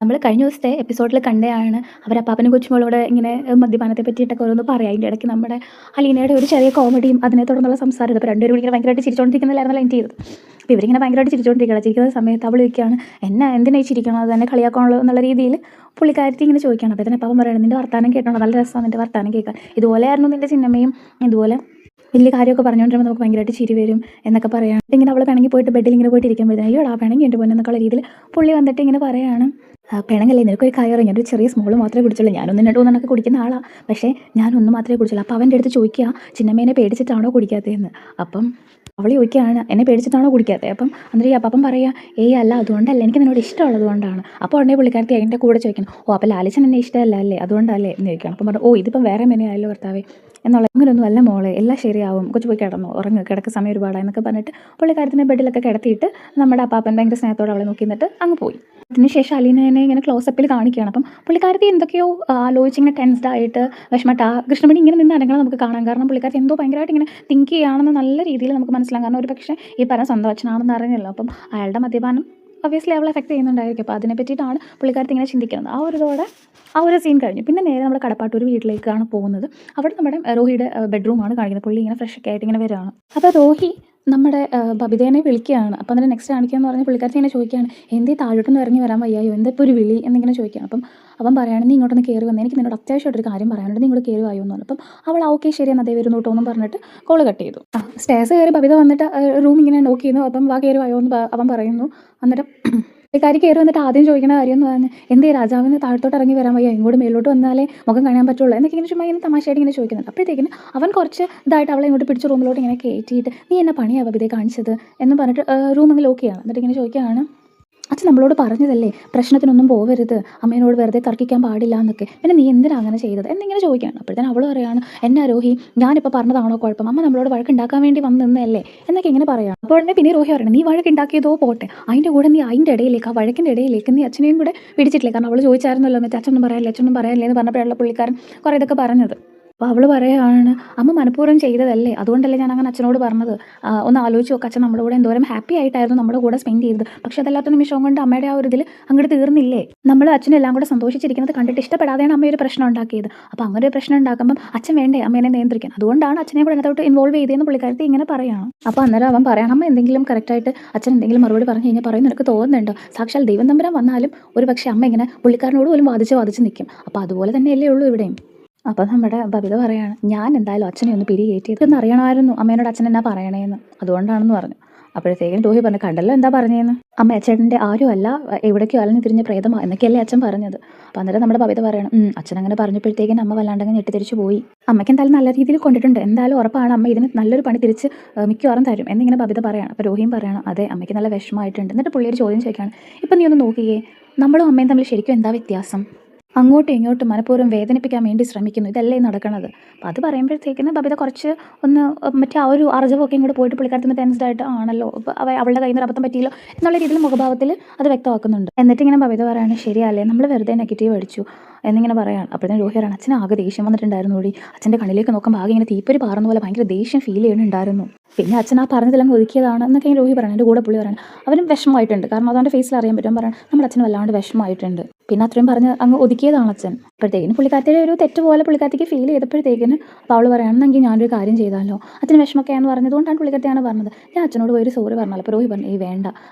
നമ്മൾ കഴിഞ്ഞ ദിവസത്തെ എപ്പിസോഡിൽ കണ്ടതാണ് അവർ അപ്പാപ്പനും കൊച്ചുമോളോട് ഇങ്ങനെ മദ്യപാനത്തെ പറ്റിയിട്ടൊക്കെ ഓരോന്ന് പറയാം. അതിൻ്റെ ഇടയ്ക്ക് നമ്മുടെ അലീനയുടെ ഒരു ചെറിയ കോമഡിയും അതിനെ തുടർന്നുള്ള സംസാരം. അപ്പോൾ രണ്ടുപേരും ഇങ്ങനെ ഭയങ്കരമായിട്ട് ചിരിച്ചുകൊണ്ടിരിക്കുന്നില്ലായിരുന്നല്ലോ എൻ്റെ ചെയ്തത്. അപ്പോൾ ഇവരിങ്ങനെ ഭയങ്കരമായിട്ട് ചിരിച്ചുകൊണ്ടിരിക്കണം. ചിരിക്കുന്ന സമയത്ത് അവൾ ചോദിക്കുകയാണ്, എന്നെ എന്തിനാ ഈ ചിരിക്കണത്, എന്നെ കളിയാക്കാനുള്ളത് എന്നുള്ള രീതിയിൽ പുള്ളിക്കാരത്തി ഇങ്ങനെ ചോദിക്കുകയാണ്. അപ്പോൾ ഇതിനെ അപ്പം പറയണം, നിൻ്റെ വർത്താനം കേൾക്കണം, നല്ല രസമാണ് നിൻ്റെ വർത്താനം കേൾക്കാൻ, ഇതുപോലെയായിരുന്നു നിൻ്റെ ചിന്നമ്മയും, ഇതുപോലെ വലിയ കാര്യമൊക്കെ പറഞ്ഞുകൊണ്ടിരുമ്പോൾ നമുക്ക് ഭയങ്കരമായിട്ട് ചിരി വരും എന്നൊക്കെ പറയാം. ഇങ്ങനെ അവൾ പിണങ്ങി പോയിട്ട് ബെഡിൽ ഇങ്ങനെ പോയിട്ട് ഇരിക്കുമ്പോഴത്തേക്കും അയ്യോ ആ പിണങ്ങി എൻ്റെ പൊന്നെ എന്നൊക്കെയുള്ള രീതിയിൽ പുള്ളി വന്നിട്ട് ഇങ്ങനെ പറയുകയാണ്, പിണങ്ങല്ലേ, നിനക്കൊരു കാര്യം അറിയാം, ഞാനൊരു ചെറിയ സ്മോൾ മാത്രമേ കുടിച്ചുള്ളൂ, ഞാനൊന്നും 2 3 കുടിക്കുന്ന ആളാണ്, പക്ഷേ ഞാനൊന്നും മാത്രമേ കുടിച്ചുള്ളൂ. അപ്പോൾ അവൻ്റെ അടുത്ത് ചോദിക്കുക, ചിന്നമ്മേനെ പേടിച്ചിട്ടാണോ കുടിക്കാത്തതെന്ന്. അപ്പം അവൾ ചോദിക്കുകയാണ്, എന്നെ പേടിച്ചിട്ടാണോ കുടിക്കാത്തത്. അപ്പം എന്നിട്ട് അപ്പം പറയുക, ഏയ് അല്ല, അതുകൊണ്ടല്ല, എനിക്ക് നിന്നോട് ഇഷ്ടമുള്ളത് കൊണ്ടാണ്. അപ്പോൾ ഉടനെ പുള്ളിക്കാരത്തി അതിൻ്റെ കൂടെ ചോദിക്കണം, ഓ അപ്പോൾ ലാലിച്ചൻ എന്നെ ഇഷ്ടമല്ല അല്ലേ, അതുകൊണ്ടല്ലേ എന്ന് ചോദിക്കണം. അപ്പം പറഞ്ഞു, ഓ ഇതിപ്പം വേറെ മെനയായല്ലോ ഭർത്താവേ എന്നുള്ള, അങ്ങനെയൊന്നും അല്ല മോളെ, എല്ലാം ശരിയാവും, കൊച്ചു പോയി കിടന്നു ഉറങ്ങ്, കിടക്ക് സമയം ഒരുപാടായെന്നൊക്കെ പറഞ്ഞിട്ട് പുള്ളിക്കാരത്തിനെ ബെഡിലൊക്കെ കിടത്തിയിട്ട് നമ്മുടെ അപ്പാപ്പൻ ഭയങ്കര സ്നേഹത്തോടെ അവളെ നോക്കി നിന്നിട്ട് അങ്ങ് പോയി. അതിനുശേഷം അലീനേനെ ഇങ്ങനെ ക്ലോസപ്പിൽ കാണിക്കുകയാണ്. അപ്പം പുള്ളിക്കാരത്തി എന്തൊക്കെയോ ആലോചിച്ച് ഇങ്ങനെ ടെൻസ്ഡ് ആയിട്ട് വിഷമട്ട് കൃഷ്ണമണി ഇങ്ങനെ നിന്ന് അനങ്ങണം നമുക്ക് കാണാം. കാരണം പുള്ളിക്കാരത്തി എന്തോ ഭയങ്കരമായിട്ട് ഇങ്ങനെ തിങ്ക് ചെയ്യുകയാണെന്ന് നല്ല രീതിയിൽ നമുക്ക് മനസ്സിലാകും. കാരണം ഒരു പക്ഷേ ഈ പറഞ്ഞ സ്വന്തം അച്ഛനാണെന്ന് അറിഞ്ഞല്ലോ. അപ്പം അയാളുടെ മദ്യപാനം ഒബ്വിയസ്ലി അവളെ എഫക്ട് ചെയ്യുന്നുണ്ടായിരിക്കും. അപ്പോൾ അതിനെ പറ്റിയിട്ടാണ് പുള്ളിക്കാരത്തി ഇങ്ങനെ ചിന്തിക്കുന്നത്. ആ ഒരു ഇതോടെ ആ ഒരു സീൻ കഴിഞ്ഞു. പിന്നെ നേരെ നമ്മുടെ കടപ്പാട്ടൂർ വീട്ടിലേക്കാണ് പോകുന്നത്. അവിടെ നമ്മുടെ റോഹിയുടെ ബെഡ്റൂമാണ് കാണിക്കുന്നത്. പുള്ളി ഇങ്ങനെ ഫ്രഷ് ഒക്കെ ആയിട്ട് ഇങ്ങനെ വരികയാണ്. അപ്പോൾ റോഹി നമ്മുടെ ബബിതേനെ വിളിക്കുകയാണ്. അപ്പോൾ അതിന് നെക്സ്റ്റ് കാണിക്കുകയെന്ന് പറഞ്ഞ് പുള്ളിക്കാരത്തി ഇങ്ങനെ ചോദിക്കുകയാണ്, എന്തേ താഴോട്ടൊന്നും ഇറങ്ങി വരാൻ വയ്യായോ, എന്താ ഇപ്പോൾ ഒരു വിളി എന്നിങ്ങനെ ചോദിക്കുകയാണ്. അപ്പം അവൻ പറയുകയാണ്, നീ ഇങ്ങോട്ടൊന്ന് കയറി വന്നേ, എനിക്ക് നിന്നോട് അത്യാവശ്യമായിട്ടൊരു കാര്യം പറയാനുണ്ട്, നീ ഇങ്ങോട്ട് കയറി വായോ എന്ന് പറഞ്ഞു. അപ്പം അവൾ ഓക്കെ ശരിയെന്ന് അതേ വരുന്നു കേട്ടോ എന്നും പറഞ്ഞിട്ട് കോള് കട്ട് ചെയ്തു. സ്റ്റേഴ്സ് കയറി ബബിത വന്നിട്ട് റൂം ഇങ്ങനെ നോക്കി ചെയ്യുന്നു. അപ്പം വാ കയറി വായോ എന്ന് അവൻ പറയുന്നു. അന്നേരം പുള്ളിക്കാരി കയറി വന്നിട്ട് ആദ്യം ചോദിക്കുന്ന കാര്യം എന്ന് പറഞ്ഞാൽ, എന്തേ രാജാവിന് താഴത്തോട്ട് ഇറങ്ങി വരാൻ വയ്യ, ഇങ്ങോട്ട് മേലോട്ട് വന്നാലേ മുഖം കാണാൻ പറ്റുള്ളൂ എന്നൊക്കെ ഇങ്ങനെ ചുമ്മാ ഇങ്ങനെ തമാശയായിട്ട് ഇങ്ങനെ ചോദിക്കുന്നുണ്ട്. അപ്പോഴത്തേക്കിന് അവൻ കുറച്ച് ഇതായിട്ട് അവളെ ഇങ്ങോട്ട് പിടിച്ച് റൂമിലോട്ട് ഇങ്ങനെ കയറ്റിയിട്ട്, നീ എന്നെ പണിയാണ് ബബിതയെ കാണിച്ചത് എന്ന് പറഞ്ഞിട്ട് റൂം അങ്ങ് ലോക്ക് ചെയ്യണം. എന്നിട്ട് ഇങ്ങനെ ചോദിക്കുകയാണ്, അച്ഛൻ നമ്മളോട് പറഞ്ഞതല്ലേ പ്രശ്നത്തിനൊന്നും പോവരുത്, അമ്മേനോട് വെറുതെ തർക്കിക്കാൻ പാടില്ല എന്നൊക്കെ, പിന്നെ നീ എന്തിനാ അങ്ങനെ ചെയ്തത് എന്നിങ്ങനെ ചോദിക്കുകയാണ്. അപ്പോഴത്തേനും അവൾ പറയുകയാണ്, എന്നാ രോഹി, ഞാനിപ്പോൾ പറഞ്ഞതാണോ കുഴപ്പം, അമ്മ നമ്മളോട് വഴക്കുണ്ടാക്കാൻ വേണ്ടി വന്ന് നിന്നല്ലേ എന്നൊക്കെ ഇങ്ങനെ പറയാം. അപ്പോൾ ഉടനെ പിന്നെ രോഹി പറയണം, നീ വഴക്കുണ്ടാക്കിയതോ പോട്ടെ, അതിൻ്റെ കൂടെ നീ അതിൻ്റെ ഇടയിലേക്ക്, ആ വഴക്കിൻ്റെ ഇടയിലേക്ക് നീ അച്ഛനെയും കൂടെ പിടിച്ചിട്ടില്ലേ. കാരണം അവൾ ചോദിച്ചായിരുന്നല്ലോ, മറ്റേ അച്ഛനൊന്നും പറയാനില്ല, അച്ഛനൊന്നും പറയാനില്ല എന്ന് പറഞ്ഞപ്പോഴുള്ള പുള്ളിക്കാരൻ കുറേ ഇതൊക്കെ പറഞ്ഞത്. അപ്പോൾ അവൾ പറയുകയാണ്, അമ്മ മനഃപൂർവ്വം ചെയ്തതല്ലേ, അതുകൊണ്ടല്ലേ ഞാൻ അങ്ങനെ അച്ഛനോട് പറഞ്ഞത്, ഒന്ന് ആലോചിച്ച് നോക്ക്, അച്ഛൻ നമ്മുടെ കൂടെ എന്തോരം ഹാപ്പി ആയിട്ടായിരുന്നു നമ്മുടെ കൂടെ സ്പെൻഡ് ചെയ്തത്, പക്ഷേ അതല്ലാത്ത നിമിഷം കൊണ്ട് അമ്മയുടെ ആ ഒരു ഇതിൽ അങ്ങോട്ട് തീർന്നില്ലേ, നമ്മൾ അച്ഛനെല്ലാം കൂടെ സന്തോഷിച്ചിരിക്കുന്നത് കണ്ടിട്ട് ഇഷ്ടപ്പെടാതെയാണ് അമ്മ ഒരു പ്രശ്നം ഉണ്ടാക്കിയത്. അപ്പോൾ അങ്ങനെ ഒരു പ്രശ്നം ഉണ്ടാക്കുമ്പം അച്ഛൻ വേണ്ടേ അമ്മേനെ നിയന്ത്രിക്കാൻ, അതുകൊണ്ടാണ് അച്ഛനെ കൂടെ അതിനകത്തോട്ട് ഇൻവോൾവ് ചെയ്തതെന്ന് പുള്ളിക്കാരത്തി ഇങ്ങനെ പറയുകയാണ്. അപ്പോൾ അന്നേരം അവൻ പറയണം, അമ്മ എന്തെങ്കിലും കറക്റ്റായിട്ട് അച്ഛൻ എന്തെങ്കിലും മറുപടി പറഞ്ഞു കഴിഞ്ഞാൽ പറയുന്നത് എനിക്ക് തോന്നുന്നുണ്ടോ, സാക്ഷാൽ ദൈവം തമ്പുരാൻ വന്നാലും ഒരു പക്ഷേ അമ്മ ഇങ്ങനെ പുള്ളിക്കാരനോട് പോലും വാദിച്ച് നിൽക്കും. അപ്പോൾ അതുപോലെ തന്നെയല്ലേ ഉള്ളൂ ഇവിടെയും. അപ്പോൾ നമ്മുടെ ബബിത പറയാണ്, ഞാൻ എന്തായാലും അച്ഛനെ ഒന്ന് പിരികേറ്റിയതെന്ന് അറിയണമായിരുന്നു അമ്മേനോട് അച്ഛൻ എന്നാ പറയണേന്ന്, അതുകൊണ്ടാണെന്ന് പറഞ്ഞു. അപ്പോഴത്തേക്കും രോഹി പറഞ്ഞു, കണ്ടല്ലോ എന്താ പറഞ്ഞതെന്ന്, അമ്മ അച്ഛൻ്റെ ആരും അല്ല, എവിടേക്കോ അലഞ്ഞു തിരിഞ്ഞ പ്രേതമാ എന്നൊക്കെയല്ലേ അച്ഛൻ പറഞ്ഞത്. അപ്പോൾ അന്നേരം നമ്മുടെ ബബിത പറയണം, അച്ഛൻ അങ്ങനെ പറഞ്ഞപ്പോഴത്തേക്കും അമ്മ വല്ലാണ്ടങ്ങ് ഞെട്ടിത്തിരിച്ചു പോയി, അമ്മയ്ക്ക് എന്തായാലും നല്ല രീതിയിൽ കൊണ്ടിട്ടുണ്ട്, എന്തായാലും ഉറപ്പാണ് അമ്മ ഇതിന് നല്ലൊരു പണി തിരിച്ച് മിക്കവാറും തരും എന്നിങ്ങനെ ബബിത പറയണം. അപ്പോൾ രോഹിയും പറയണം, അതെ അമ്മയ്ക്ക് നല്ല വിഷമമായിട്ടുണ്ട്. എന്നിട്ട് പുള്ളിയൊരു ചോദ്യം ചോദിക്കുകയാണ്, ഇപ്പം നീ ഒന്ന് നോക്കിയേ, നമ്മളും അമ്മയും തമ്മിൽ ശരിക്കും എന്താ വ്യത്യാസം, അങ്ങോട്ടും ഇങ്ങോട്ടും മനഃപൂർവ്വം വേദനിപ്പിക്കാൻ വേണ്ടി ശ്രമിക്കുന്നു, ഇതല്ലേ നടക്കണത്. അപ്പോൾ അത് പറയുമ്പോഴത്തേക്കിന് ബബിത കുറച്ച് ഒന്ന് മറ്റേ ആ ഒരു അർജവൊക്കെ ഇങ്ങോട്ട് പോയിട്ട് പുള്ളിക്കാരത്തിന് ടെൻസ്ഡ് ആയിട്ട് ആണല്ലോ, അപ്പോൾ അവളുടെ കയ്യിൽ നിന്ന് അബദ്ധം പറ്റിയല്ലോ എന്നുള്ള രീതിയിൽ മുഖഭാവത്തിൽ അത് വ്യക്തമാക്കുന്നുണ്ട്. എന്നിട്ട് ഇങ്ങനെ ബബിത പറയാണ്, ശരിയല്ലേ നമ്മൾ വെറുതെ നെഗറ്റീവ് അടിച്ചു എന്നിങ്ങനെ പറയാണ്. അപ്പോഴത്തേന് രോഹിയാണ്, അച്ഛന് ആകെ ദേഷ്യം വന്നിട്ടുണ്ടായിരുന്നു കൂടി, അച്ഛൻ്റെ കണ്ണിലേക്ക് നോക്കുമ്പോൾ ആകെ ഇങ്ങനെ തീപ്പൊരി പാറുന്ന പോലെ ഭയങ്കര ദേഷ്യം ഫീൽ ചെയ്യുന്നുണ്ടായിരുന്നു, പിന്നെ അച്ഛൻ ആ പറഞ്ഞതെല്ലാം ഒതുക്കിയതാണ് എന്നൊക്കെ രോഹി പറയണം. എൻ്റെ കൂടെ പുള്ളി പറയണം, അവനും വിഷമമായിട്ടുണ്ട്, കാരണം അതുകൊണ്ട് ഫേസിൽ അറിയാൻ പറ്റും, പറയണം നമ്മുടെ അച്ഛന് വല്ലാണ്ട് വിഷമമായിട്ടുണ്ട്, പിന്നെ അത്രയും പറഞ്ഞ് അങ്ങ് ഒതുക്കിയതാണ് അച്ഛൻ. അപ്പോഴത്തേക്കിന് പുള്ളിക്കാരത്തിയുടെ ഒരു തെറ്റ് പോലെ പുള്ളിക്കാരത്തിക്ക് ഫീൽ ചെയ്തപ്പോഴത്തേക്കിന് അപ്പോൾ അവൾ പറയുകയാണെന്നെങ്കിൽ ഞാനൊരു കാര്യം ചെയ്താലോ, അച്ഛന് വിഷമമൊക്കെയാണെന്ന് പറഞ്ഞതുകൊണ്ടാണ് പുള്ളിക്കാരത്തിയാണ് പറഞ്ഞത്, ഞാൻ അച്ഛനോട് പോയി ഒരു സോറി പറഞ്ഞാൽ. അപ്പോൾ രോഹി പറഞ്ഞു, ഈ വേണ്ട,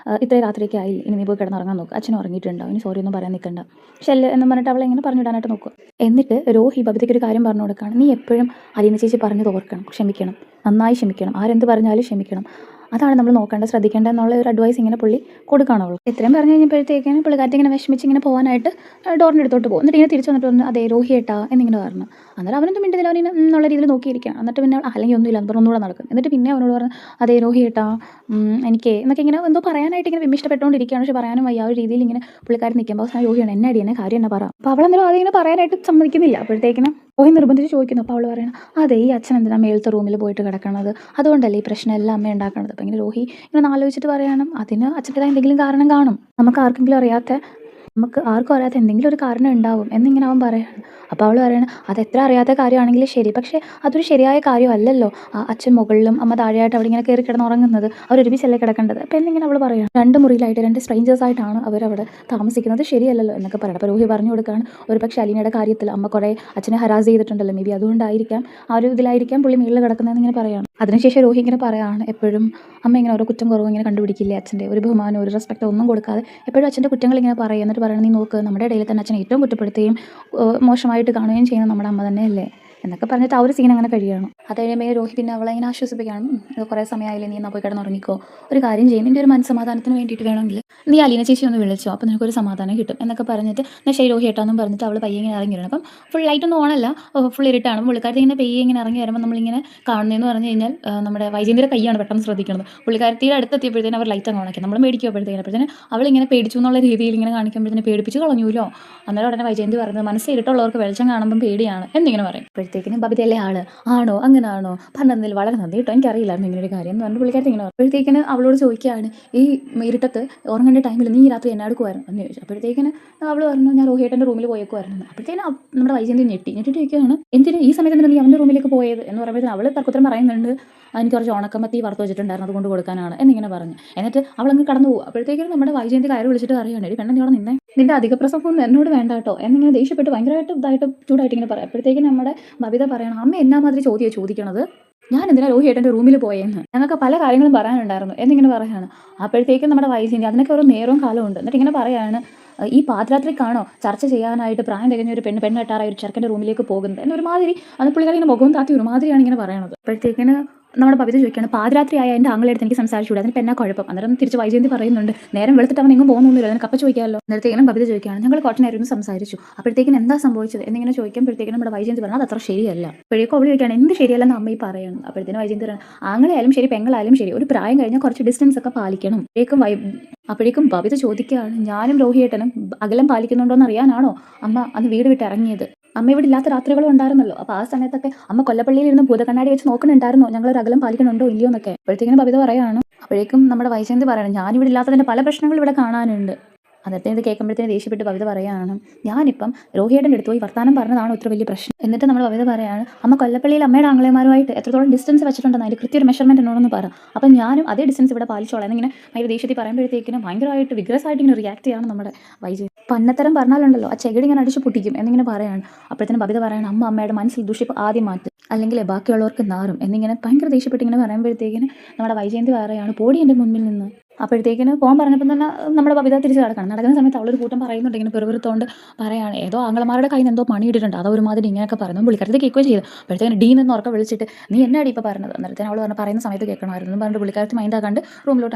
ഇത്രയും രാത്രിയൊക്കെ ആയി, ഇനി നീ പോയി കിടന്നുറങ്ങാൻ നോക്കുക, അച്ഛൻ ഉറങ്ങിയിട്ടുണ്ടാവും, ഇനി സോറി ഒന്നും പറയാൻ നിൽക്കണ്ട ഷെല്ല് എന്ന് പറഞ്ഞിട്ട് അവളെ ഇങ്ങനെ പറഞ്ഞിടാനായിട്ട് നോക്കുക. എന്നിട്ട് രോഹി ബബിതയ്ക്ക് ഒരു കാര്യം പറഞ്ഞു കൊടുക്കുകയാണ്, നീ എപ്പോഴും അലീന ചേച്ചി പറഞ്ഞത് ഓർക്കണം, ക്ഷമിക്കണം, നന്നായി ക്ഷമിക്കണം, ആരെന്ത് പറഞ്ഞാലും ക്ഷമിക്കണം, അതാണ് നമ്മൾ നോക്കേണ്ടത്, ശ്രദ്ധിക്കേണ്ടത് എന്നുള്ള ഒരു അഡ്വൈസ് ഇങ്ങനെ പുള്ളി കൊടുക്കുകയാണ് അവൾ. ഇത്രയും പറഞ്ഞു കഴിഞ്ഞപ്പോഴത്തേക്കാണ് പുള്ളിക്കാരത്തി ഇങ്ങനെ വിഷമിച്ച് ഇങ്ങനെ പോകാനായിട്ട് ഡോറിൻ്റെ അടുത്തോട്ട് പോകും. എന്നിട്ട് ഇങ്ങനെ തിരിച്ചു വന്നിട്ട് പറഞ്ഞു, അതെ രോഹി ഏട്ടാ എന്നിങ്ങനെ പറഞ്ഞു. അന്നേരം അവനൊന്നും മിണ്ടതില്ല, അവൻ എന്നുള്ള രീതിയിൽ നോക്കിയിരിക്കുകയാണ്. എന്നിട്ട് പിന്നെ അല്ലെങ്കിൽ ഒന്നുമില്ല എന്ന് പറഞ്ഞൊന്നുകൂടെ നടക്കും. എന്നിട്ട് പിന്നെ അവനോട് പറഞ്ഞു, അതെ രോഹി ഏട്ടാ എനിക്ക് എന്നൊക്കെ ഇങ്ങനെ എന്തോ പറയാനായിട്ട് ഇങ്ങനെ വിമിഷ്ടപ്പെട്ടുകൊണ്ടിരിക്കുകയാണ്. പക്ഷെ പറയാനും വയ്യ, ആ ഒരു രീതിയിൽ ഇങ്ങനെ പുള്ളിക്കാരൻ നിൽക്കുമ്പോൾ അവസാനം രോഹിയാണ്, എന്നെ അടി എന്നെ കാര്യം എന്നെ പറ. അപ്പോൾ അവളെന്തായാലും ആദ്യം ഇങ്ങനെ പറയാനായിട്ട് സമ്മതിക്കുന്നില്ല. അപ്പോഴത്തേക്കിനും രോഹി നിർബന്ധിച്ച് ചോദിക്കുന്നു. അപ്പോൾ അവൾ പറയണം, അതെ ഈ അച്ഛൻ എന്തിനാ മേളത്തെ റൂമിൽ പോയിട്ട് കിടക്കണത്, അതുകൊണ്ടല്ലേ ഈ പ്രശ്നം എല്ലാം അമ്മ ഉണ്ടാക്കണത്. അപ്പോൾ ഇങ്ങനെ രോഹി ഇങ്ങനെ ആലോചിച്ചിട്ട് പറയണം, അതിന് അച്ഛൻ്റെതായ എന്തെങ്കിലും കാരണം കാണും, നമുക്ക് ആർക്കെങ്കിലും അറിയാത്ത നമുക്ക് ആർക്കും അറിയാത്ത എന്തെങ്കിലും ഒരു കാരണം ഉണ്ടാവും എന്നിങ്ങനെ അവൻ പറയാണ്. അപ്പോൾ അവൾ പറയണം അത് എത്ര അറിയാത്ത കാര്യമാണെങ്കിലും ശരി, പക്ഷേ അതൊരു ശരിയായ കാര്യമല്ലല്ലോ. അച്ഛൻ മുകളിലും അമ്മ താഴെയായിട്ട് അവിടെ ഇങ്ങനെ കയറി കിടന്ന് ഉറങ്ങുന്നത്, അവരൊരുമിച്ചല്ലേ കിടക്കേണ്ടത്. അപ്പോൾ എന്നിങ്ങനെ അവൾ പറയുകയാണ്. 2 മുറിയിലായിട്ട് 2 സ്ട്രേഞ്ചേഴ്സ് ആയിട്ടാണ് അവരവിടെ താമസിക്കുന്നത്, ശരിയല്ലല്ലോ എന്നൊക്കെ പറയണം. അപ്പോൾ റൂഹി പറഞ്ഞു കൊടുക്കുകയാണ് ഒരു പക്ഷേ അലീനയുടെ കാര്യത്തിൽ അമ്മ കുറേ അച്ഛനെ ഹരാസ് ചെയ്തിട്ടുണ്ടല്ലോ, മേ ബി അതുകൊണ്ടായിരിക്കാം ആ ഒരു ഇതിലായിരിക്കാം പുള്ളി മുകളിൽ കിടക്കുന്നതെന്ന് ഇങ്ങനെ പറയുകയാണ്. അതിനുശേഷം റൂഹി ഇങ്ങനെ പറയുകയാണ് എപ്പോഴും അമ്മ ഇങ്ങനെ ഓരോ കുറ്റം കുറവ് ഇങ്ങനെ കണ്ടുപിടിക്കില്ലേ, അച്ഛൻ്റെ ഒരു ബഹുമാനം ഒരു റെസ്പെക്റ്റ് ഒന്നും കൊടുക്കാതെ എപ്പോഴും അച്ഛൻ്റെ കുറ്റങ്ങൾ ഇങ്ങനെ പറയും. എന്നിട്ട് പറയണം നീ നോക്ക്, നമ്മുടെ ഇടയിൽ തന്നെ അച്ഛനെ ഏറ്റവും കുറ്റപ്പെടുത്തുകയും മോശമായിട്ട് കാണുകയും ചെയ്യുന്നത് നമ്മുടെ അമ്മ തന്നെയല്ലേ എന്നൊക്കെ പറഞ്ഞിട്ട് ആ ഒരു സീൻ അങ്ങനെ കഴിയണം. അത് കഴിയുമ്പോൾ രോഹി പിന്നെ അവളെ ഇങ്ങനെ ആശ്വസിപ്പിക്കുകയാണ്. കുറേ സമയമായില്ലേ, നീ എന്നാൽ പോയി കിടന്നുറങ്ങിക്കോ, ഒരു കാര്യം ചെയ്യും, നിൻ്റെ ഒരു മനസ്സമാധാനത്തിന് വേണ്ടിയിട്ട് വേണമെങ്കിൽ നീ അലീന ചേച്ചി ഒന്ന് വിളിച്ചോ, അപ്പോൾ നിനക്കൊരു സമാധാനം കിട്ടും എന്നൊക്കെ പറഞ്ഞിട്ട് എന്നാൽ ശരി രോഹി ഏട്ടാന്നും പറഞ്ഞിട്ട് അവൾ പയ്യെ ഇങ്ങനെ ഇറങ്ങി വരണം. അപ്പം ഫുൾ ലൈറ്റൊന്നും ഓണല്ല, ഫുൾ ഇരുട്ടാണ്. പുള്ളിക്കാരത്തി ഇങ്ങനെ പെയ്യെ ഇങ്ങനെ ഇറങ്ങി വരുമ്പോൾ നമ്മളിങ്ങനെ കാണുന്നതെന്ന് പറഞ്ഞു കഴിഞ്ഞാൽ നമ്മുടെ വൈജയന്തിയുടെ കൈയാണ് പെട്ടെന്ന് ശ്രദ്ധിക്കുന്നത്. പുള്ളിക്കാരത്തിയുടെ അടുത്തെത്തിയപ്പോഴത്തേനും അവർ ലൈറ്റ് അങ്ങ് ഓണാക്കി. നമ്മൾ മേടിക്കുമ്പോഴത്തേനും അവളിങ്ങനെ പേടിച്ചു എന്നുള്ള രീതിയിൽ ഇങ്ങനെ കാണിക്കുമ്പോഴത്തേനും പേടിപ്പിച്ച് കളഞ്ഞൂലോ. അന്നേരം ഉടനെ വൈജയന്തി പറയുന്നത് മനസ്സിലിട്ടുള്ളവർക്ക് വെളിച്ചം കാണുമ്പം പേടിയാണ് എന്നിങ്ങനെ പറയും. അപ്പോഴത്തേക്കിനും ബബിതയല്ലേ ആള്, ആണോ അങ്ങനാണോ പറഞ്ഞതിൽ വളരെ നന്ദി കേട്ടോ, എനിക്കറിയില്ലായിരുന്നു ഇങ്ങനെ ഒരു കാര്യം എന്ന് പറഞ്ഞ് പുള്ളിക്കാരത്തി ഇങ്ങനെ അപ്പോഴത്തേക്കിന് അവളോട് ചോദിക്കുകയാണ് ഈ ഇരുട്ടത്ത് ഉറങ്ങേണ്ട ടൈമിൽ നീ രാത്രി എന്നെ എടുക്കുമായിരുന്നു എന്ന് ചോദിച്ചു. അപ്പോഴത്തേക്കിന് അവൾ പറഞ്ഞു ഞാൻ രോഹിയേട്ടൻ്റെ റൂമിൽ പോയേക്കുമായിരുന്നു. അപ്പോഴത്തേനും നമ്മുടെ വൈജയന്തി ഞെട്ടിട്ട് ചോദിക്കുകയാണ് എന്തിന് ഈ സമയത്ത് നീ അവൻ്റെ റൂമിലേക്ക് പോയത് എന്ന് പറയുമ്പോഴത്തേനും അവൾ തർക്കുത്തരം പറയുന്നുണ്ട് എനിക്ക് കുറച്ച് ഉണക്കമത്തി വറുത്ത് വെച്ചിട്ടുണ്ടായിരുന്നു അതുകൊണ്ട് കൊടുക്കാനാണ് എന്നിങ്ങനെ പറഞ്ഞു. എന്നിട്ട് അവളങ്ങ് കടന്നു പോകും. അപ്പോഴത്തേക്കും നമ്മുടെ വൈജയന്തി കയറി വിളിച്ചിട്ട് പറയുകയാണ് എടി പെണ്ണ നീ അവിടെ നിന്നെ, നിന്റെ അധിക പ്രസംഗം എന്നോട് വേണ്ട കേട്ടോ എന്നിങ്ങനെ ദേഷ്യപ്പെട്ട് ഭയങ്കരമായിട്ട് ചൂടായിട്ട് ഇങ്ങനെ പറയാം. അപ്പോഴത്തേക്കും നമ്മുടെ ബബിത പറയണം അമ്മ എന്നാ മാതിരി ചോദിക്കണത്, ഞാൻ എന്തിനാ രോഹിയേട്ടൻ്റെ റൂമിൽ പോയെന്ന്, ഞങ്ങൾക്ക് പല കാര്യങ്ങളും പറയാനുണ്ടായിരുന്നു എന്നിങ്ങനെ പറയുകയാണ്. അപ്പോഴത്തേക്കും നമ്മുടെ വൈജയന്തി അതിനൊക്കെ ഒരു നേരവും കാലവും ഉണ്ട്. എന്നിട്ട് ഇങ്ങനെ പറയുകയാണ് ഈ പാതിരാത്രിക്കാണോ ചർച്ച ചെയ്യാനായിട്ട് പ്രായം തികഞ്ഞ ഒരു പെണ്ണ് കെട്ടാറായ ഒരു ചെറുക്കൻ്റെ റൂമിലേക്ക് പോകുന്നത് എന്നൊരുമാതിരി അത് പുള്ളിക്കാരി ഇങ്ങനെ മുഖവും താത്തി ഒരുമാതിരിയാണ് ഇങ്ങനെ പറയണത്. അപ്പോഴത്തേക്കിന് നമ്മുടെ ബബിത ചോദിക്കുകയാണ് പാതിരാത്രി ആയ എൻ്റെ ആങ്ങളെടുത്ത് എനിക്ക് സംസാരിച്ചുകൂടെ, അതിന് എന്നാ കുഴപ്പം. അന്നേരം തിരിച്ച് വൈജയന്തി പറയുന്നുണ്ട് നേരം വെളുത്തിട്ട് അവൻ എങ്ങും പോകുന്നില്ല, അതിന് കപ്പ ചോദിക്കാമല്ലോ. നേരത്തേക്കിനും ബബിത ചോദിക്കുകയാണ് ഞങ്ങൾ കുറച്ച് നേരം സംസാരിച്ചു, അപ്പോഴത്തേക്കിനും എന്താ സംഭവിച്ചത് എന്നിങ്ങനെ ചോദിക്കുമ്പോഴത്തേക്കിനും നമ്മുടെ വൈജയന്തി പറഞ്ഞാൽ അത് അത്ര ശരിയല്ല. അപ്പോഴേക്കും അവൾ ചോദിക്കുകയാണ് എന്ത് ശരിയല്ലെന്ന് അമ്മ ഈ പറയുന്നത്. അപ്പോഴത്തേനും വൈജയന്തി പറയുന്നത് ആങ്ങളെയായാലും ശരി പെങ്ങളായാലും ശരി ഒരു പ്രായം കഴിഞ്ഞാൽ കുറച്ച് ഡിസ്റ്റൻസ് ഒക്കെ പാലിക്കണം. അപ്പോഴേക്കും ബബിത ചോദിക്കുകയാണ് ഞാനും രോഹിയേട്ടനും അകലം പാലിക്കുന്നുണ്ടോയെന്ന് അറിയാനാണോ അമ്മ അന്ന് വീട് വിട്ട് ഇറങ്ങിയത്. അമ്മ ഇവിടെ ഇല്ലാത്ത രാത്രികളും ഉണ്ടായിരുന്നല്ലോ, അപ്പോൾ ആ സമയത്തൊക്കെ അമ്മ കൊല്ലപ്പള്ളിയിൽ ഇരുന്ന് ഭൂതക്കണ്ണാടി വെച്ച് നോക്കുന്നുണ്ടായിരുന്നോ ഞങ്ങളൊരു അകലം പാലിക്കണുണ്ടോ ഇല്ലയോ എന്നൊക്കെ. അപ്പോഴത്തേക്കും ബബിത പറയുകയാണ്. അപ്പോഴേക്കും നമ്മുടെ വൈജയന്തി പറയണം ഞാനിവിടെ ഇല്ലാത്തതിൻ്റെ പല പ്രശ്നങ്ങളും ഇവിടെ കാണാനുണ്ട്. അന്നത്തെ ഇത് കേൾക്കുമ്പോഴത്തേന് ദേഷ്യപ്പെട്ട് ബബിത പറയുകയാണ് ഞാനിപ്പം രോഹിയേട്ടൻ്റെ അടുത്ത് പോയി വർത്താനം പറഞ്ഞതാണോ ഇത്ര വലിയ പ്രശ്നം. എന്നിട്ട് നമ്മൾ ബബിത പറയുകയാണ് അമ്മ കൊല്ലപ്പള്ളിയിൽ അമ്മയുടെ ആങ്ങളെമാരുമായിട്ട് എത്രത്തോളം ഡിസ്റ്റൻസ് വെച്ചിട്ടുണ്ടെന്ന് അതിൻ്റെ കൃത്യ ഒരു മെഷർമെൻറ്റ് എന്നോടൊന്ന് പറ, അപ്പം ഞാനും അതേ ഡിസ്റ്റൻസ് ഇവിടെ പാലിച്ചോളാം എന്നിങ്ങനെ ഭയങ്കര ദേഷ്യത്തിൽ പറയുമ്പോഴത്തേക്കിനും ഭയങ്കരമായിട്ട് വിഗ്രസ് ആയിട്ട് ഇങ്ങനെ റിയാക്ട് ചെയ്യാണ് നമ്മുടെ വൈജയന്തി. പന്നത്തരം പറഞ്ഞാലുണ്ടല്ലോ ആ ചെകിടി ഇങ്ങനെ അടിച്ച് പൊട്ടിക്കും എന്നിങ്ങനെ പറയാണ്. അപ്പോഴത്തേനും ബബിത പറയണം അമ്മയുടെ മനസ്സിൽ ദുഷിപ്പ് ആദ്യം മാറ്റും അല്ലെങ്കിൽ ബാക്കിയുള്ളവർക്ക് നാറും എന്നിങ്ങനെ ഭയങ്കര ദേഷ്യപ്പെട്ട് ഇങ്ങനെ പറയുമ്പോഴത്തേക്കിന് നമ്മുടെ വൈജയന്തി പറയാണ് പോടി എൻ്റെ മുൻപിൽ നിന്ന്. അപ്പോഴത്തേക്കിന് പോകാൻ പറഞ്ഞപ്പോൾ തന്നെ നമ്മുടെ ബബിത തിരിച്ച് നടക്കുന്ന സമയത്ത് അവളൊരു കൂട്ടം പറയുന്നുണ്ട് ഇങ്ങനെ പെറുപെറുത്തോണ്ട് പറയാണ് ഏതോ ആങ്ങളമാരുടെ കയ്യിൽ നിന്ന് എന്തോ പണി ഇട്ടിട്ടുണ്ട് അത് ഒരുമാതിരി ഇങ്ങനെയൊക്കെ പറയുന്നു. പുള്ളിക്കാരത്തെ കേൾക്കുകയും ചെയ്തു. അപ്പോഴത്തേക്കും ഡീ നിന്ന് ഉറക്കെ വിളിച്ചിട്ട് നീ എന്നാടി ഇപ്പോൾ പറഞ്ഞത്. അന്നേരത്തേനും അവൾ പറയുന്ന സമയത്ത് കേൾക്കണമായിരുന്നു പറഞ്ഞിട്ട് പുള്ളിക്കാരത്ത് മൈൻഡാക്കാണ്ട് റൂമിലോട്ട്